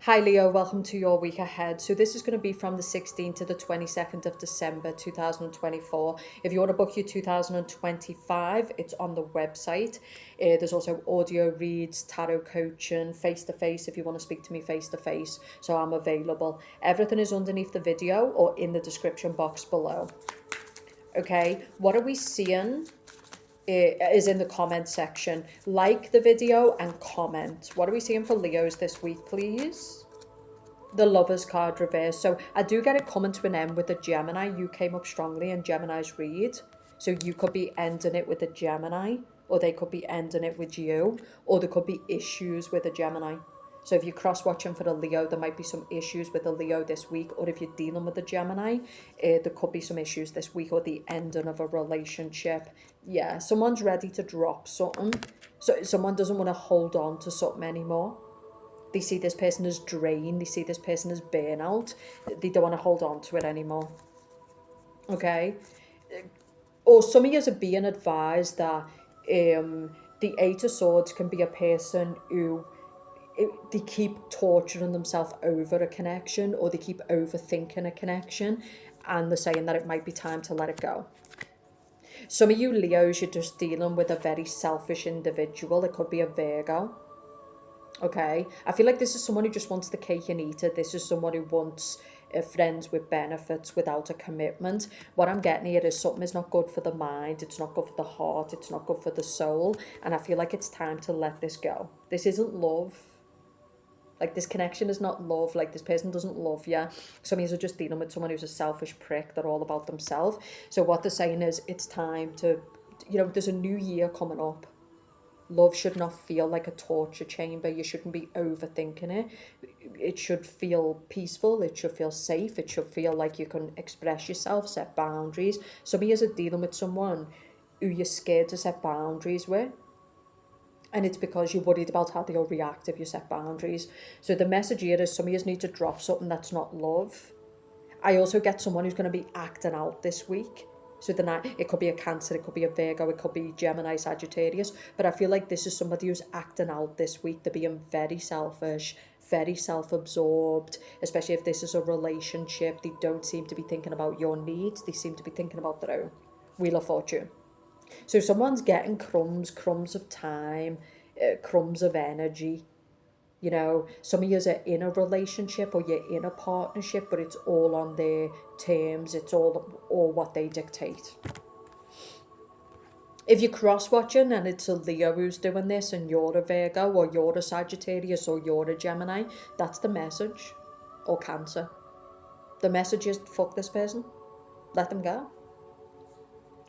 Hi Leo, welcome to your week ahead. So this is going to be from the 16th to the 22nd of December 2024. If you want to book your 2025, it's on the website. There's also audio reads, tarot coaching, face-to-face if you want to speak to me face-to-face. So I'm available. Everything is underneath the video or in the description box below. Okay, what are we seeing? Is in the comment section. Like the video and comment. What are we seeing for Leos this week, please? The Lovers card reverse. So I do get it coming to an end with a Gemini. You came up strongly in Gemini's read. So you could be ending it with a Gemini, or they could be ending it with you, or there could be issues with a Gemini. So if you're cross-watching for a Leo, there might be some issues with a Leo this week, or if you're dealing with a Gemini, there could be some issues this week, or the ending of a relationship. Yeah, someone's ready to drop something. So someone doesn't want to hold on to something anymore. They see this person as drained. They see this person as burnout. They don't want to hold on to it anymore. Okay? Or some of you are being advised that the Eight of Swords can be a person who they keep torturing themselves over a connection, or they keep overthinking a connection, and they're saying that it might be time to let it go. Some of you Leos, you're just dealing with a very selfish individual. It could be a Virgo. Okay, I feel like this is someone who just wants the cake and eat it. This is someone who wants friends with benefits without a commitment. What I'm getting here is something is not good for the mind, it's not good for the heart, it's not good for the soul, and I feel like it's time to let this go. This isn't love. Like, this connection is not love. Like, this person doesn't love you. Some of you are just dealing with someone who's a selfish prick. They're all about themselves. So what they're saying is it's time to, there's a new year coming up. Love should not feel like a torture chamber. You shouldn't be overthinking it. It should feel peaceful. It should feel safe. It should feel like you can express yourself, set boundaries. Some of you are dealing with someone who you're scared to set boundaries with. And it's because you're worried about how they'll react if you set boundaries. So the message here is some of you need to drop something that's not love. I also get someone who's going to be acting out this week. So it could be a Cancer, it could be a Virgo, it could be Gemini, Sagittarius. But I feel like this is somebody who's acting out this week. They're being very selfish, very self-absorbed, especially if this is a relationship. They don't seem to be thinking about your needs. They seem to be thinking about their own. Wheel of Fortune. So someone's getting crumbs of time, crumbs of energy. Some of you are in a relationship or you're in a partnership, but it's all on their terms. It's all what they dictate. If you're cross-watching and it's a Leo who's doing this and you're a Virgo or you're a Sagittarius or you're a Gemini, that's the message. Or Cancer. The message is fuck this person. Let them go.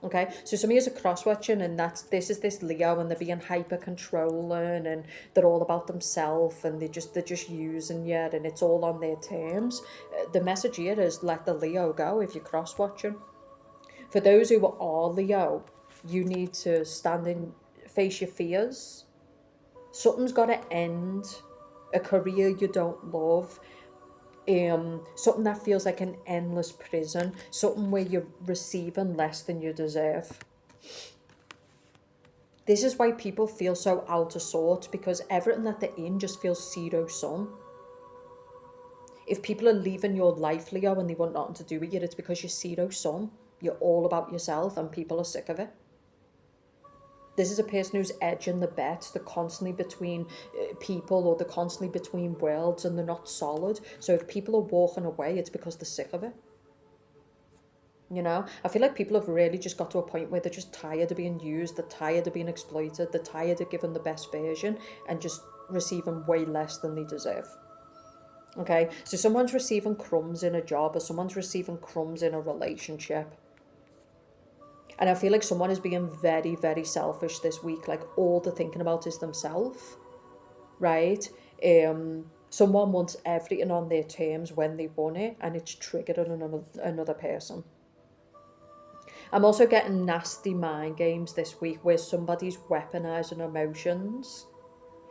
Okay, so some of you are cross-watching and this is this Leo and they're being hyper-controlling and they're all about themselves and they're just using you and it's all on their terms. The message here is let the Leo go if you're cross-watching. For those who are Leo, you need to face your fears. Something's got to end. A career you don't love. Something that feels like an endless prison, something where you're receiving less than you deserve. This is why people feel so out of sorts, because everything that they're in just feels zero sum. If people are leaving your life, Leo, and they want nothing to do with you, it's because you're zero sum. You're all about yourself and people are sick of it. This is a person who's edging the bets. They're constantly between people, or they're constantly between worlds, and they're not solid. So if people are walking away, it's because they're sick of it. I feel like people have really just got to a point where they're just tired of being used. They're tired of being exploited. They're tired of giving the best version and just receiving way less than they deserve. Okay, so someone's receiving crumbs in a job, or someone's receiving crumbs in a relationship. And I feel like someone is being very, very selfish this week. Like, all they're thinking about is themselves, right? Someone wants everything on their terms when they want it, and it's triggering another person. I'm also getting nasty mind games this week where somebody's weaponizing emotions.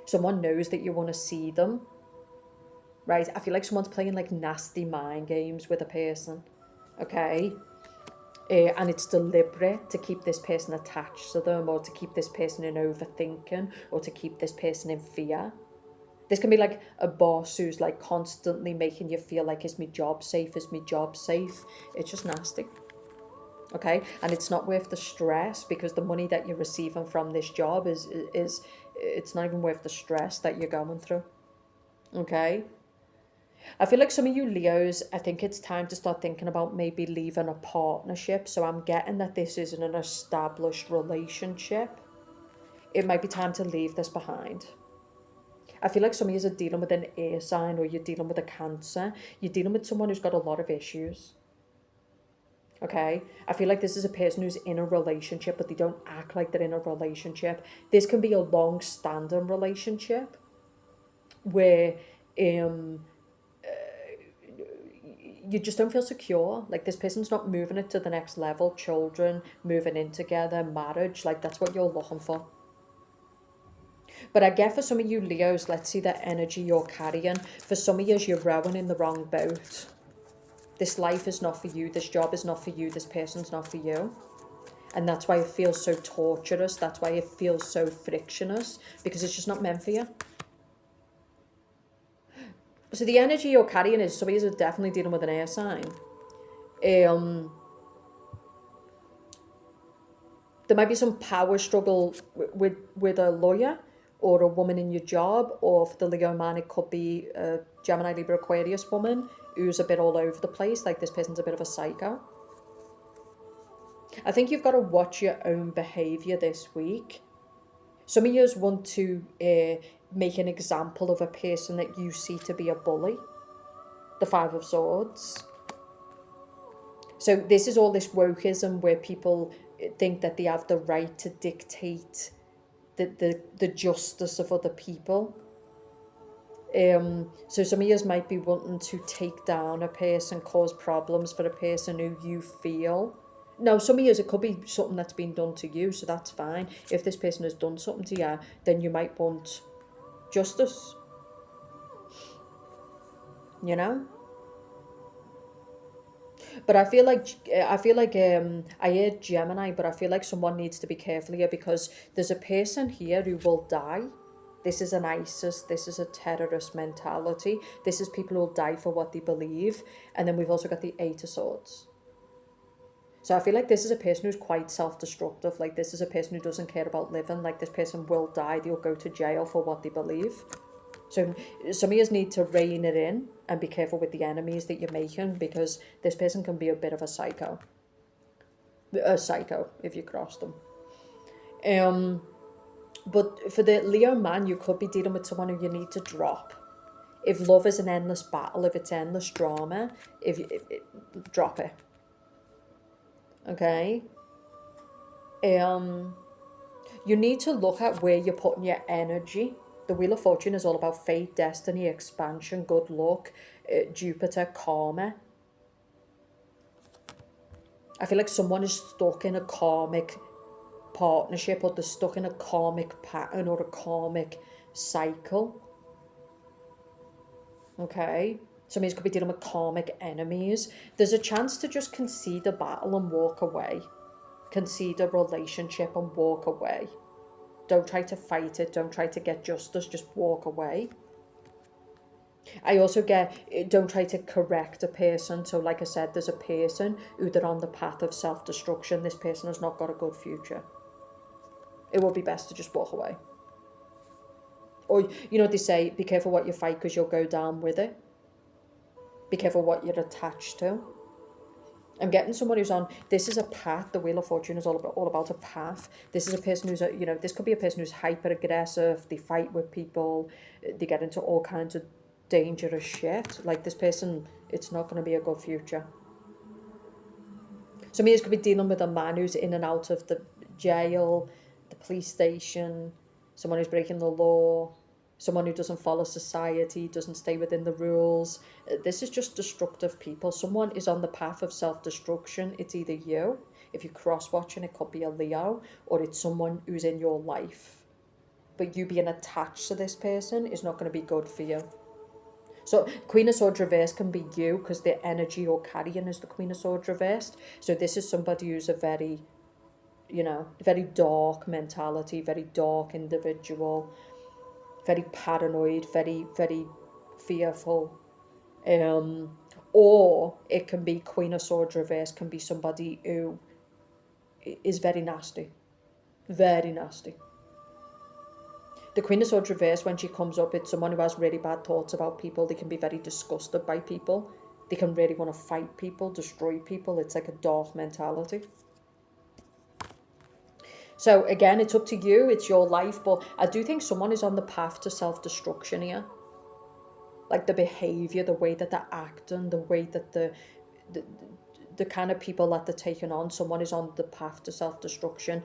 Someone knows that you want to see them, right? I feel like someone's playing like nasty mind games with a person, okay? And it's deliberate to keep this person attached to them, or to keep this person in overthinking, or to keep this person in fear. This can be like a boss who's like constantly making you feel like, is my job safe? Is my job safe? It's just nasty. Okay, and it's not worth the stress, because the money that you're receiving from this job is it's not even worth the stress that you're going through. Okay, I feel like some of you Leos, I think it's time to start thinking about maybe leaving a partnership. So I'm getting that this isn't an established relationship. It might be time to leave this behind. I feel like some of you are dealing with an air sign, or you're dealing with a Cancer. You're dealing with someone who's got a lot of issues. Okay, I feel like this is a person who's in a relationship, but they don't act like they're in a relationship. This can be a long-standing relationship where um you just don't feel secure. Like, this person's not moving it to the next level. Children, moving in together, marriage, like that's what you're looking for. But I get for some of you Leos, let's see the energy you're carrying. For some of you, you're rowing in the wrong boat. This life is not for you. This job is not for you. This person's not for you. And that's why it feels so torturous. That's why it feels so frictionless, because it's just not meant for you. So the energy you're carrying is, some of you are definitely dealing with an air sign. There might be some power struggle with a lawyer, or a woman in your job, or for the Leo man, it could be a Gemini, Libra, Aquarius woman who's a bit all over the place. Like, this person's a bit of a psycho. I think you've got to watch your own behaviour this week. Some of you want to make an example of a person that you see to be a bully. The Five of Swords. So this is all this wokeism where people think that they have the right to dictate the justice of other people. So some of you might be wanting to take down a person, cause problems for a person who you feel. Now, some of you, it could be something that's been done to you, so that's fine. If this person has done something to you, then you might want justice. You know? But I feel like I heard Gemini, but I feel like someone needs to be careful here, because there's a person here who will die. This is an ISIS, this is a terrorist mentality. This is people who will die for what they believe. And then we've also got the Eight of Swords. So I feel like this is a person who's quite self-destructive. Like, this is a person who doesn't care about living. Like, this person will die. They'll go to jail for what they believe. So some of you need to rein it in and be careful with the enemies that you're making, because this person can be a bit of a psycho. A psycho, if you cross them. But for the Leo man, you could be dealing with someone who you need to drop. If love is an endless battle, if it's endless drama, drop it. Okay? You need to look at where you're putting your energy. The Wheel of Fortune is all about fate, destiny, expansion, good luck, Jupiter, karma. I feel like someone is stuck in a karmic partnership, or they're stuck in a karmic pattern or a karmic cycle. Okay? Some of you could be dealing with karmic enemies. There's a chance to just concede a battle and walk away. Concede a relationship and walk away. Don't try to fight it. Don't try to get justice. Just walk away. I also get, don't try to correct a person. So like I said, there's a person who they're on the path of self-destruction. This person has not got a good future. It would be best to just walk away. Or, you know, they say, be careful what you fight, because you'll go down with it. Be careful what you're attached to. I'm getting someone who's on, this is a path. The Wheel of Fortune is all about a path. This is a person who's, this could be a person who's hyper aggressive. They fight with people. They get into all kinds of dangerous shit. Like, this person, it's not going to be a good future. Some of you could be dealing with a man who's in and out of the jail, the police station, someone who's breaking the law, someone who doesn't follow society, doesn't stay within the rules. This is just destructive people. Someone is on the path of self-destruction. It's either you, if you're cross-watching, it could be a Leo, or it's someone who's in your life. But you being attached to this person is not going to be good for you. So Queen of Swords reversed can be you, because the energy you're carrying is the Queen of Swords reversed. So this is somebody who's a very, very dark mentality, very dark individual. very paranoid, very, very fearful. Or it can be Queen of Swords reverse, can be somebody who is very nasty. Very nasty. The Queen of Swords reverse, when she comes up, it's someone who has really bad thoughts about people. They can be very disgusted by people. They can really want to fight people, destroy people. It's like a dark mentality. So again, it's up to you. It's your life. But I do think someone is on the path to self-destruction here. Like the behaviour, the way that they're acting, the way that the kind of people that they're taking on. Someone is on the path to self-destruction.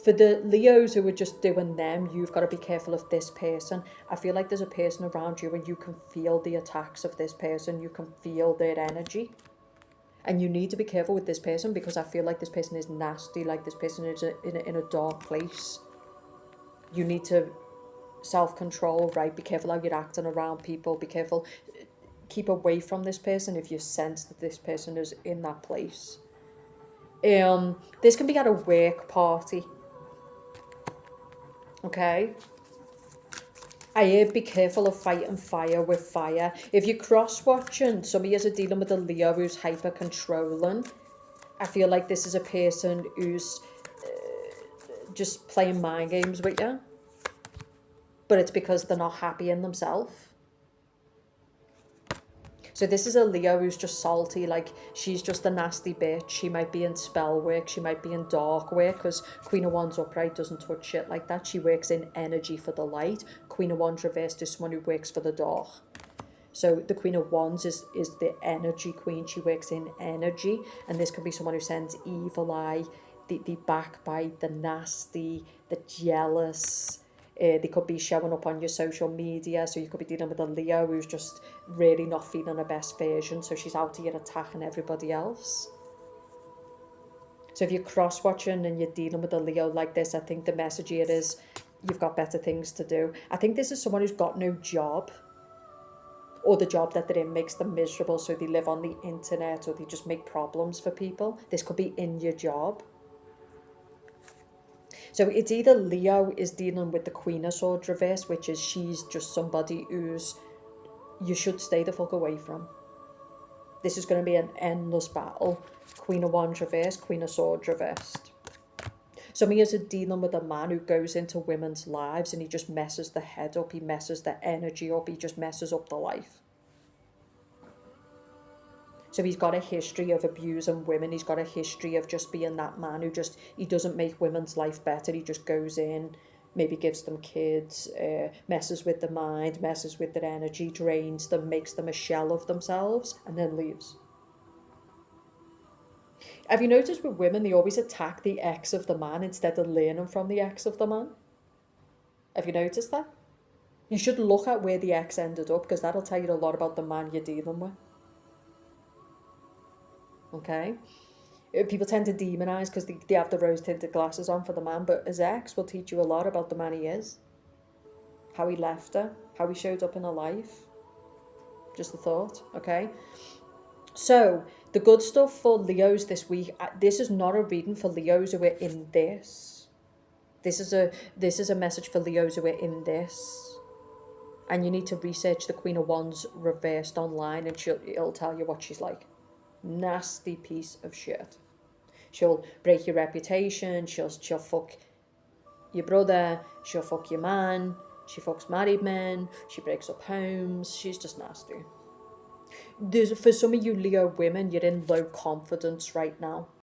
For the Leos who are just doing them, you've got to be careful of this person. I feel like there's a person around you and you can feel the attacks of this person. You can feel their energy. And you need to be careful with this person because I feel like this person is nasty, like this person is in a dark place. You need to self-control, right? Be careful how you're acting around people. Be careful. Keep away from this person if you sense that this person is in that place. This can be at a work party. Okay? I hear be careful of fighting fire with fire. If you're cross-watching, some of you are dealing with a Leo who's hyper-controlling. I feel like this is a person who's just playing mind games with you. But it's because they're not happy in themselves. So this is a Leo who's just salty, like she's just a nasty bitch. She might be in spell work, she might be in dark work, because Queen of Wands upright doesn't touch shit like that. She works in energy for the light. Queen of Wands reversed is someone who works for the dark. So the Queen of Wands is the energy queen. She works in energy, and this can be someone who sends evil eye, the backbite, the nasty, the jealous. They could be showing up on your social media, so you could be dealing with a Leo who's just really not feeling her best version, so she's out here attacking everybody else. So if you're cross-watching and you're dealing with a Leo like this, I think the message here is you've got better things to do. I think this is someone who's got no job, or the job that they're in makes them miserable, so they live on the internet or they just make problems for people. This could be in your job. So it's either Leo is dealing with the Queen of Swords reverse, which is she's just somebody who's you should stay the fuck away from. This is going to be an endless battle. Queen of Wands reversed, Queen of Swords reversed. Some of you are dealing with a man who goes into women's lives and he just messes the head up, he messes the energy up, he just messes up the life. So he's got a history of abusing women. He's got a history of just being that man who just, he doesn't make women's life better. He just goes in, maybe gives them kids, messes with the mind, messes with their energy, drains them, makes them a shell of themselves, and then leaves. Have you noticed with women, they always attack the ex of the man instead of learning from the ex of the man? Have you noticed that? You should look at where the ex ended up, because that'll tell you a lot about the man you're dealing with. Okay? People tend to demonise because they have the rose-tinted glasses on for the man, but his ex will teach you a lot about the man he is. How he left her, how he showed up in her life. Just a thought, okay? So, the good stuff for Leos this week, this is not a reading for Leos who are in this. This is a message for Leos who are in this. And you need to research the Queen of Wands reversed online, and it'll tell you what she's like. Nasty piece of shit. She'll break your reputation, she'll fuck your brother, she'll fuck your man, she fucks married men, she breaks up homes, she's just nasty. For some of you Leo women, you're in low confidence right now.